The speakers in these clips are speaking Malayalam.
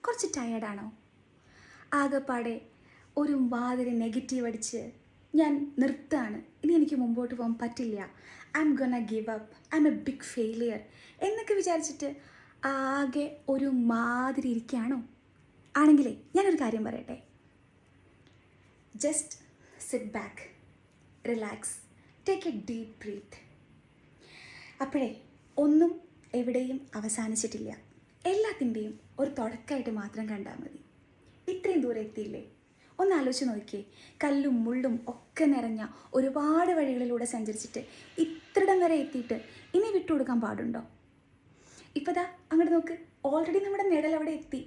കുറച്ച് ടയേർഡാണോ? ആകെപ്പാടെ ഒരു മാതിരി നെഗറ്റീവ് അടിച്ച് ഞാൻ നിർത്തുകയാണ്, ഇനി എനിക്ക് മുമ്പോട്ട് പോകാൻ പറ്റില്ല, I'm gonna give up, I'm a big failure എന്നൊക്കെ വിചാരിച്ചിട്ട് ആകെ ഒരു മാതിരി ഇരിക്കുകയാണോ? ആണെങ്കിലേ ഞാനൊരു കാര്യം പറയട്ടെ. Just sit back, relax, take a deep breath. അപ്പോഴേ ഒന്നും എവിടെയും അവസാനിച്ചിട്ടില്ല. എല്ലാത്തിൻ്റെയും ഒരു തുടക്കമായിട്ട് മാത്രം കണ്ടാൽ മതി. ഇത്രയും ദൂരം എത്തിയില്ലേ? ഒന്ന് ആലോചിച്ച് നോക്കിയേ. കല്ലും മുള്ളും ഒക്കെ നിറഞ്ഞ ഒരുപാട് വഴികളിലൂടെ സഞ്ചരിച്ചിട്ട് ഇത്രയിടം വരെ എത്തിയിട്ട് ഇനി വിട്ടുകൊടുക്കാൻ പാടുണ്ടോ? ഇപ്പോൾ ദാ അങ്ങോട്ട് നോക്ക്, ഓൾറെഡി നമ്മുടെ നിഴൽ അവിടെ എത്തി.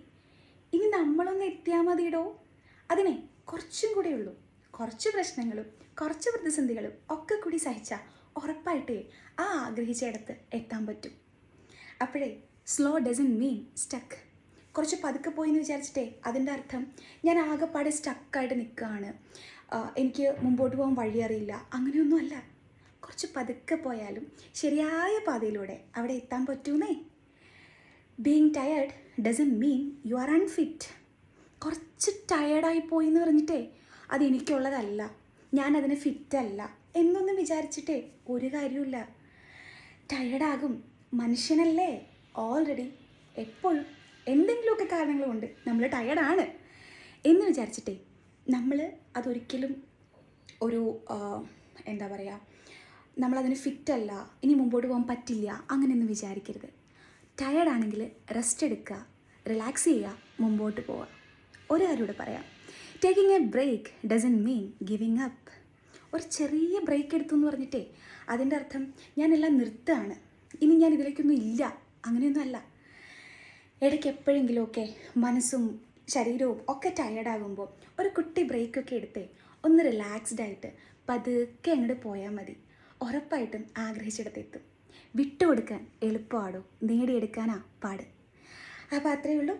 ഇനി നമ്മളൊന്ന് എത്തിയാൽ മതിയിടോ. അതിനെ കുറച്ചും കൂടെ ഉള്ളൂ. കുറച്ച് പ്രശ്നങ്ങളും കുറച്ച് പ്രതിസന്ധികളും ഒക്കെ കൂടി സഹിച്ചാൽ ഉറപ്പായിട്ടേ ആ ആഗ്രഹിച്ചിടത്ത് എത്താൻ പറ്റും. അപ്പോഴേ സ്ലോ ഡസൻ മീൻ സ്റ്റക്ക്. കുറച്ച് പതുക്കെ പോയി എന്ന് വിചാരിച്ചിട്ടേ അതിൻ്റെ അർത്ഥം ഞാൻ ആകെപ്പാടെ സ്റ്റക്കായിട്ട് നിൽക്കുകയാണ്, എനിക്ക് മുമ്പോട്ട് പോകാൻ വഴിയറിയില്ല, അങ്ങനെയൊന്നുമല്ല. കുറച്ച് പതുക്കെ പോയാലും ശരിയായ പാതയിലൂടെ അവിടെ എത്താൻ പറ്റൂന്നേ. Being tired doesn't mean you are unfit. കുറച്ച് ടയേർഡായി പോയി എന്ന് പറഞ്ഞിട്ടേ അതെനിക്കുള്ളതല്ല, ഞാനതിന് ഫിറ്റല്ല എന്നൊന്നും വിചാരിച്ചിട്ടേ ഒരു കാര്യമില്ല. ടയേർഡാകും, മനുഷ്യനല്ലേ, ഓൾറെഡി എപ്പോഴും എന്തെങ്കിലുമൊക്കെ കാരണങ്ങൾ കൊണ്ട് നമ്മൾ ടയേർഡാണ് എന്ന് വിചാരിച്ചിട്ടേ നമ്മൾ അതൊരിക്കലും ഒരു എന്താ പറയുക, നമ്മളതിന് ഫിറ്റല്ല, ഇനി മുമ്പോട്ട് പോകാൻ പറ്റില്ല അങ്ങനെയൊന്നും വിചാരിക്കരുത്. ടയേർഡാണെങ്കിൽ റെസ്റ്റ് എടുക്കുക, റിലാക്സ് ചെയ്യുക, മുമ്പോട്ട് പോവുക. ഒരു കാര്യം കൂടെ പറയാം. Taking a break doesn't mean giving up. ഒരു ചെറിയ ബ്രേക്ക് എടുത്തു എന്ന് പറഞ്ഞിട്ടേ അതിൻ്റെ അർത്ഥം ഞാനെല്ലാം നിർത്തുകയാണ്, ഇനി ഞാൻ ഇതിലേക്കൊന്നും ഇല്ല, അങ്ങനെയൊന്നും അല്ല. ഇടയ്ക്ക് എപ്പോഴെങ്കിലുമൊക്കെ മനസ്സും ശരീരവും ഒക്കെ ടയേർഡാകുമ്പോൾ ഒരു കുട്ടി ബ്രേക്കൊക്കെ എടുത്തേ ഒന്ന് റിലാക്സ്ഡ് ആയിട്ട് പതുക്കെ അങ്ങോട്ട് പോയാൽ മതി. ഉറപ്പായിട്ടും ആഗ്രഹിച്ചിടത്തെത്തും. വിട്ടുകൊടുക്കാൻ എളുപ്പമാണോ, നേടിയെടുക്കാനാ പാട്. അപ്പോൾ അത്രയേ ഉള്ളൂ.